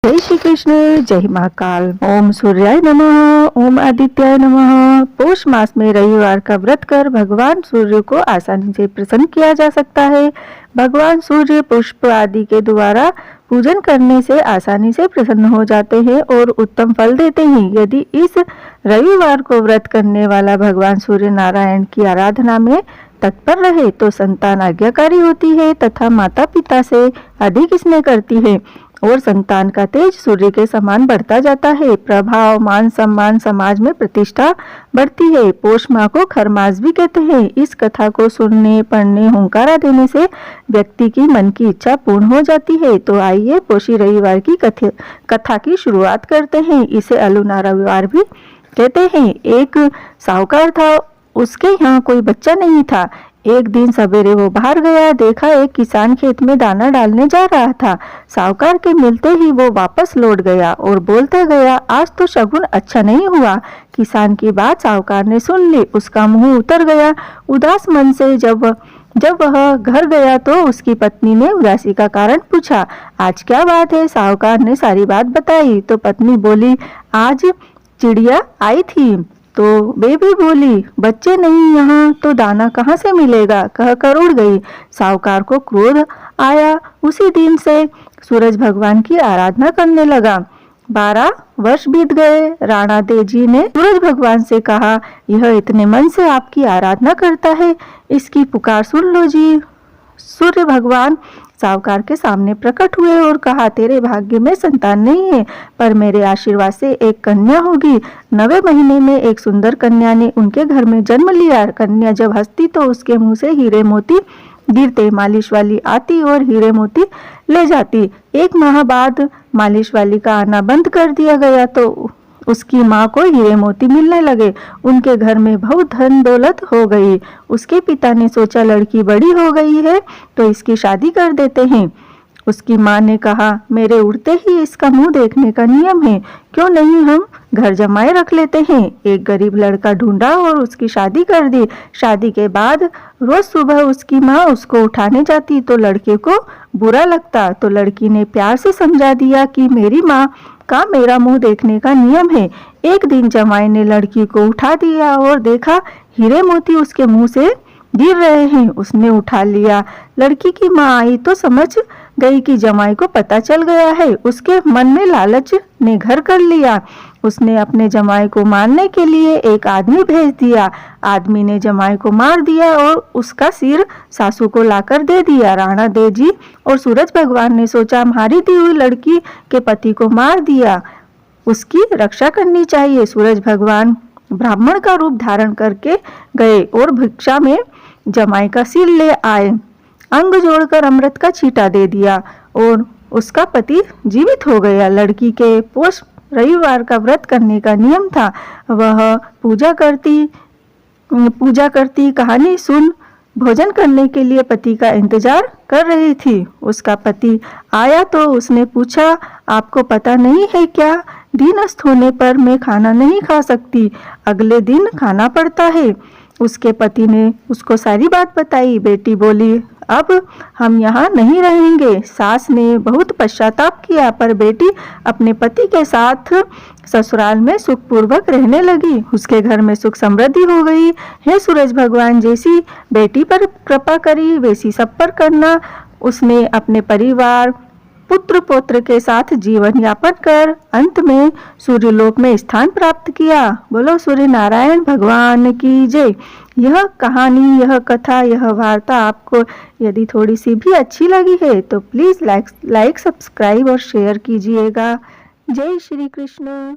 जय श्री कृष्ण, जय महाकाल। ओम सूर्याय नमः, ओम आदित्याय नमः। पौष मास में रविवार का व्रत कर भगवान सूर्य को आसानी से प्रसन्न किया जा सकता है। भगवान सूर्य पुष्प आदि के द्वारा पूजन करने से आसानी से प्रसन्न हो जाते हैं और उत्तम फल देते हैं। यदि इस रविवार को व्रत करने वाला भगवान सूर्य नारायण की आराधना में तत्पर रहे तो संतान आज्ञाकारी होती है तथा माता पिता से अधिक स्नेह करती है और संतान का तेज सूर्य के समान बढ़ता जाता है। प्रभाव, मान सम्मान, समाज में प्रतिष्ठा बढ़ती है। पौष माह को खरमास भी कहते हैं। इस कथा को सुनने, पढ़ने, हुंकारा देने से व्यक्ति की मन की इच्छा पूर्ण हो जाती है। तो आइए पौषी रविवार की कथा की शुरुआत करते हैं। इसे अलूना रविवार भी कहते हैं। एक साहूकार था, उसके यहाँ कोई बच्चा नहीं था। एक दिन सवेरे वो बाहर गया, देखा एक किसान खेत में दाना डालने जा रहा था। साहूकार के मिलते ही वो वापस लौट गया और बोलता गया, आज तो शगुन अच्छा नहीं हुआ। किसान की बात साहूकार ने सुन ली, उसका मुंह उतर गया। उदास मन से जब वह घर गया तो उसकी पत्नी ने उदासी का कारण पूछा। आज क्या बात है? साहूकार ने सारी बात बताई तो पत्नी बोली, आज चिड़िया आई थी तो बेबी बोली, बच्चे नहीं यहाँ तो दाना कहाँ से मिलेगा, कहकर उड़ गई। साहूकार को क्रोध आया। उसी दिन से सूरज भगवान की आराधना करने लगा। 12 वर्ष बीत गए। राणा देजी ने सूरज भगवान से कहा, यह इतने मन से आपकी आराधना करता है, इसकी पुकार सुन लो जी। सूर्य भगवान साहूकार के सामने प्रकट हुए और कहा, तेरे भाग्य में संतान नहीं है, पर मेरे आशीर्वाद से एक कन्या होगी। 9वें महीने में एक सुंदर कन्या ने उनके घर में जन्म लिया। कन्या जब हंसती तो उसके मुंह से हीरे मोती गिरते। मालिश वाली आती और हीरे मोती ले जाती। 1 माह बाद मालिश वाली का आना बंद कर दिया गया तो उसकी माँ को हीरे मोती मिलने लगे। उनके घर में बहुत धन दौलत हो गई। उसके पिता ने सोचा, लड़की बड़ी हो गई है तो इसकी शादी कर देते हैं। उसकी माँ ने कहा, मेरे उड़ते ही इसका मुंह देखने का नियम है, क्यों नहीं हम घर जमाए रख लेते हैं। एक गरीब लड़का ढूंढा और उसकी शादी कर दी। शादी के बाद रोज सुबह उसकी माँ उसको उठाने जाती तो लड़के को बुरा लगता, तो लड़की ने प्यार से समझा दिया कि मेरी माँ का मेरा मुंह देखने का नियम है। एक दिन जमाई ने लड़की को उठा दिया और देखा हीरे मोती उसके मुंह से गिर रहे हैं। उसने उठा लिया। लड़की की माँ आई तो समझ गई कि जमाई को पता चल गया है। उसके मन में लालच ने घर कर लिया। उसने अपने जमाई को मारने के लिए एक आदमी भेज दिया। आदमी ने जमाई को मार दिया और उसका सिर सासू को लाकर दे दिया। राणा देजी और सूरज भगवान ने सोचा, मारी दी हुई लड़की के पति को मार दिया, उसकी रक्षा करनी चाहिए। सूरज भगवान ब्राह्मण का रूप धारण करके गए और भिक्षा में जमाई का सिर ले आए। अंग जोड़कर अमृत का छींटा दे दिया और उसका पति जीवित हो गया। लड़की के पौष रविवार का व्रत करने का नियम था। वह पूजा करती कहानी सुन भोजन करने के लिए पति का इंतजार कर रही थी। उसका पति आया तो उसने पूछा, आपको पता नहीं है क्या, दीनस्थ होने पर मैं खाना नहीं खा सकती, अगले दिन खाना पड़ता है। उसके पति ने उसको सारी बात बताई। बेटी बोली, अब हम यहाँ नहीं रहेंगे। सास ने बहुत पश्चाताप किया, पर बेटी अपने पति के साथ ससुराल में सुखपूर्वक रहने लगी। उसके घर में सुख समृद्धि हो गई। हे सूरज भगवान, जैसी बेटी पर कृपा करी वैसी सब पर करना। उसने अपने परिवार, पुत्र पौत्र के साथ जीवन यापन कर अंत में सूर्यलोक में स्थान प्राप्त किया। बोलो सूर्य नारायण भगवान की जय। यह कहानी, यह कथा, यह वार्ता आपको यदि थोड़ी सी भी अच्छी लगी है तो प्लीज लाइक, सब्सक्राइब और शेयर कीजिएगा। जय श्री कृष्ण।